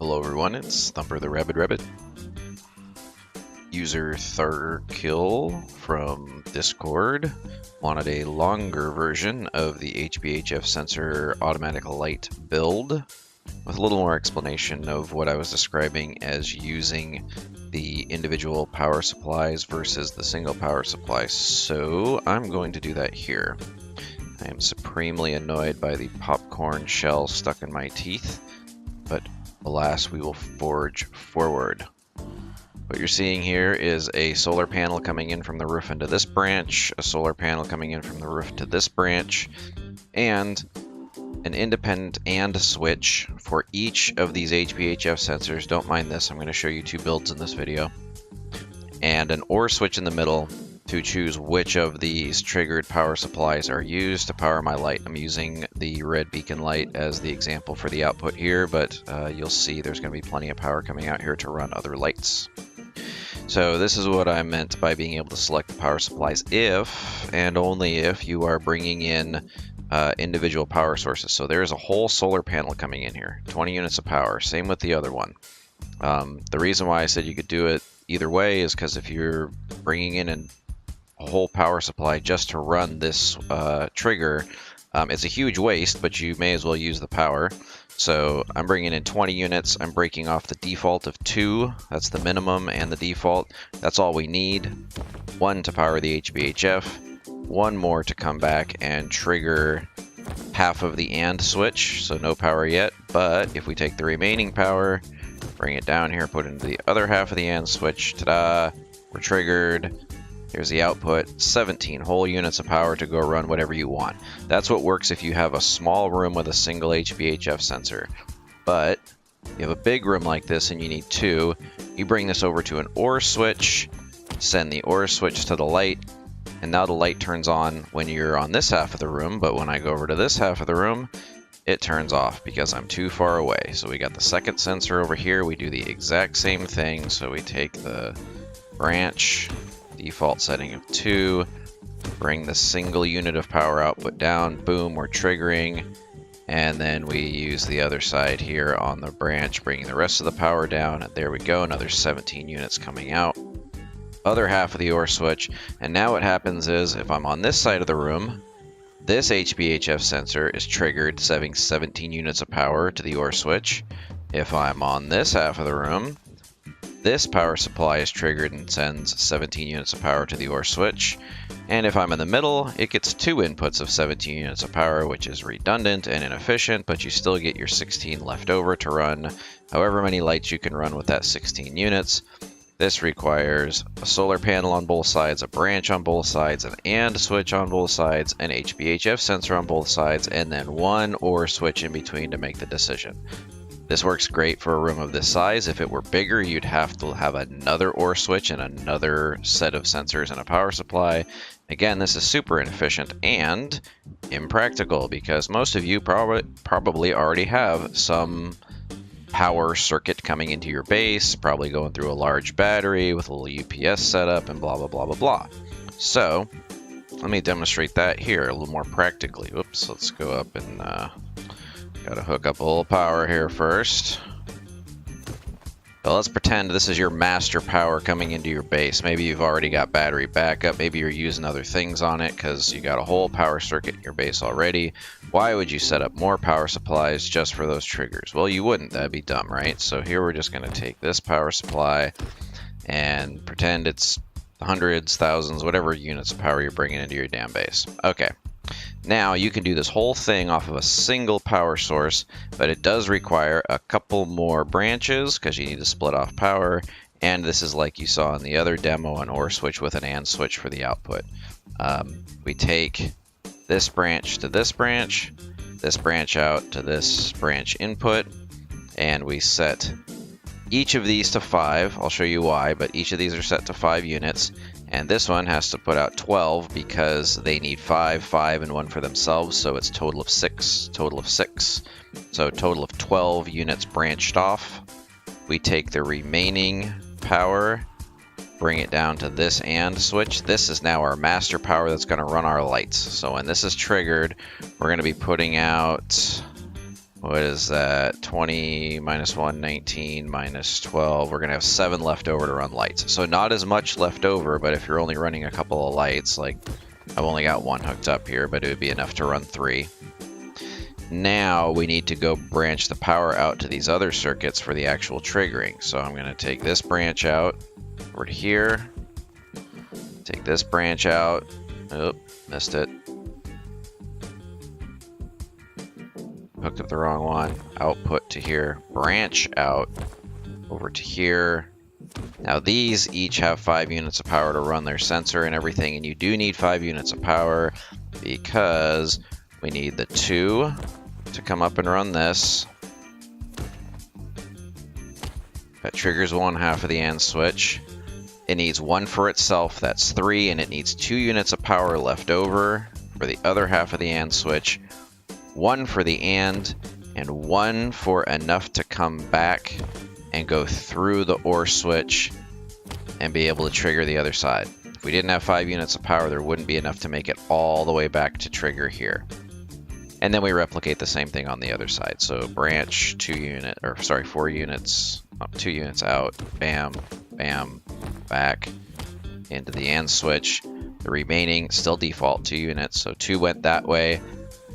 Hello everyone, it's Thumper the Rabid. User Thurkill from Discord wanted a longer version of the HBHF sensor automatic light build with a little more explanation of what I was describing as using the individual power supplies versus the single power supply. So I'm going to do that here. I am supremely annoyed by the popcorn shell stuck in my teeth, but alas, we will forge forward. What you're seeing here is a solar panel coming in from the roof into this branch, a solar panel coming in from the roof to this branch, and an independent AND switch for each of these HBHF sensors. Don't mind this, I'm going to show you two builds in this video. And an OR switch in the middle to choose which of these triggered power supplies are used to power my light. I'm using the red beacon light as the example for the output here, but you'll see there's going to be plenty of power coming out here to run other lights. So this is what I meant by being able to select the power supplies if, and only if, you are bringing in individual power sources. So there's a whole solar panel coming in here, 20 units of power, same with the other one. The reason why I said you could do it either way is because if you're bringing in a whole power supply just to run this trigger, it's a huge waste, but you may as well use the power. So I'm bringing in 20 units. I'm breaking off the default of 2. That's the minimum and the default. That's all we need. 1 to power the HBHF, 1 more to come back and trigger half of the AND switch, so no power yet. But if we take the remaining power, bring it down here, put it into the other half of the AND switch, ta-da, we're triggered. Here's the output, 17 whole units of power to go run whatever you want. That's what works if you have a small room with a single HBHF sensor. But you have a big room like this and you need 2. You bring this over to an OR switch, send the OR switch to the light, and now the light turns on when you're on this half of the room, but when I go over to this half of the room, it turns off because I'm too far away. So we got the second sensor over here. We do the exact same thing. So we take the branch, default setting of 2, bring the single unit of power output down, boom, we're triggering, and then we use the other side here on the branch, bringing the rest of the power down, and there we go, another 17 units coming out. Other half of the OR switch, and now what happens is if I'm on this side of the room, this HBHF sensor is triggered, sending 17 units of power to the OR switch. If I'm on this half of the room, this power supply is triggered and sends 17 units of power to the OR switch. And if I'm in the middle, it gets 2 inputs of 17 units of power, which is redundant and inefficient, but you still get your 16 left over to run however many lights you can run with that 16 units. This requires a solar panel on both sides, a branch on both sides, an AND switch on both sides, an HBHF sensor on both sides, and then 1 OR switch in between to make the decision. This works great for a room of this size. If it were bigger, you'd have to have another OR switch and another set of sensors and a power supply. Again, this is super inefficient and impractical because most of you probably already have some power circuit coming into your base, probably going through a large battery with a little UPS setup and blah, blah, blah, blah, blah. So let me demonstrate that here a little more practically. Whoops, let's go up and gotta hook up a little power here first. So let's pretend this is your master power coming into your base. Maybe you've already got battery backup. Maybe you're using other things on it because you got a whole power circuit in your base already. Why would you set up more power supplies just for those triggers? Well, you wouldn't. That'd be dumb, right? So here we're just going to take this power supply and pretend it's hundreds, thousands, whatever units of power you're bringing into your damn base. Okay. Now you can do this whole thing off of a single power source, but it does require a couple more branches because you need to split off power. And this is like you saw in the other demo, an OR switch with an AND switch for the output. We take this branch to this branch out to this branch input, and we set each of these to 5. I'll show you why, but each of these are set to 5 units. And this one has to put out 12 because they need 5, 5, and 1 for themselves, so it's total of 6. So total of 12 units branched off. We take the remaining power, bring it down to this AND switch. This is now our master power that's going to run our lights. So when this is triggered, we're going to be putting out What is that? 20 minus 1, 19 minus 12. We're going to have 7 left over to run lights. So not as much left over, but if you're only running a couple of lights, like I've only got 1 hooked up here, but it would be enough to run 3. Now we need to go branch the power out to these other circuits for the actual triggering. So I'm going to take this branch out over to here. Take this branch out. Oh, missed it. Hooked up the wrong one. Output to here. Branch out over to here. Now these each have 5 units of power to run their sensor and everything, and you do need 5 units of power because we need the 2 to come up and run this. That triggers 1/2 of the AND switch. It needs 1 for itself, that's 3, and it needs 2 units of power left over for the other half of the AND switch. 1 for the AND, and 1 for enough to come back and go through the OR switch and be able to trigger the other side. If we didn't have 5 units of power, there wouldn't be enough to make it all the way back to trigger here. And then we replicate the same thing on the other side. So branch 4 units, 2 units out, bam, bam, back into the AND switch. The remaining still default 2 units, so 2 went that way.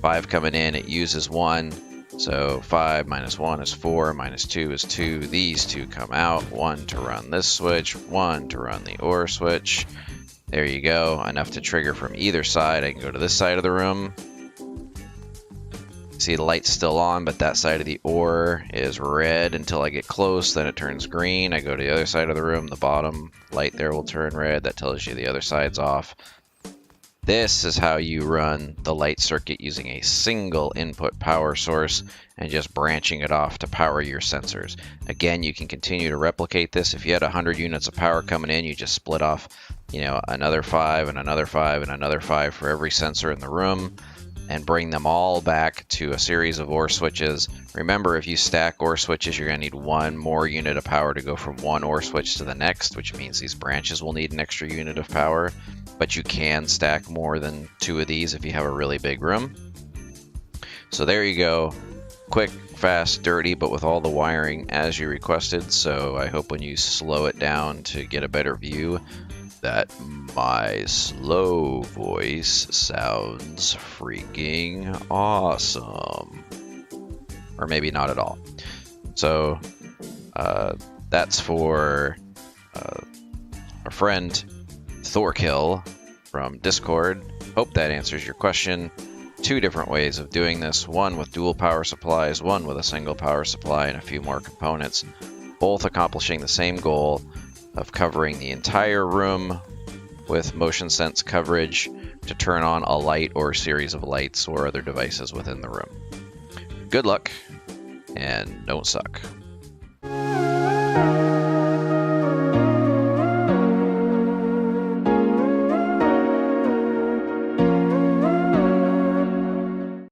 5 coming in, it uses 1, so 5 minus 1 is 4, minus 2 is 2. These 2 come out, 1 to run this switch, 1 to run the OR switch. There you go, enough to trigger from either side. I can go to this side of the room. See the light's still on, but that side of the OR is red until I get close, then it turns green. I go to the other side of the room, the bottom light there will turn red. That tells you the other side's off. This is how you run the light circuit using a single input power source and just branching it off to power your sensors. Again, you can continue to replicate this. If you had 100 units of power coming in, you just split off, another 5 and another 5 and another 5 for every sensor in the room and bring them all back to a series of OR switches. Remember, if you stack OR switches, you're going to need 1 more unit of power to go from one OR switch to the next, which means these branches will need an extra unit of power. But you can stack more than 2 of these if you have a really big room. So there you go. Quick, fast, dirty, but with all the wiring as you requested. So I hope when you slow it down to get a better view that my slow voice sounds freaking awesome. Or maybe not at all. So that's for our friend Thorkill from Discord. Hope that answers your question. 2 different ways of doing this, one with dual power supplies, one with a single power supply and a few more components, both accomplishing the same goal of covering the entire room with motion sense coverage to turn on a light or a series of lights or other devices within the room. Good luck and don't suck.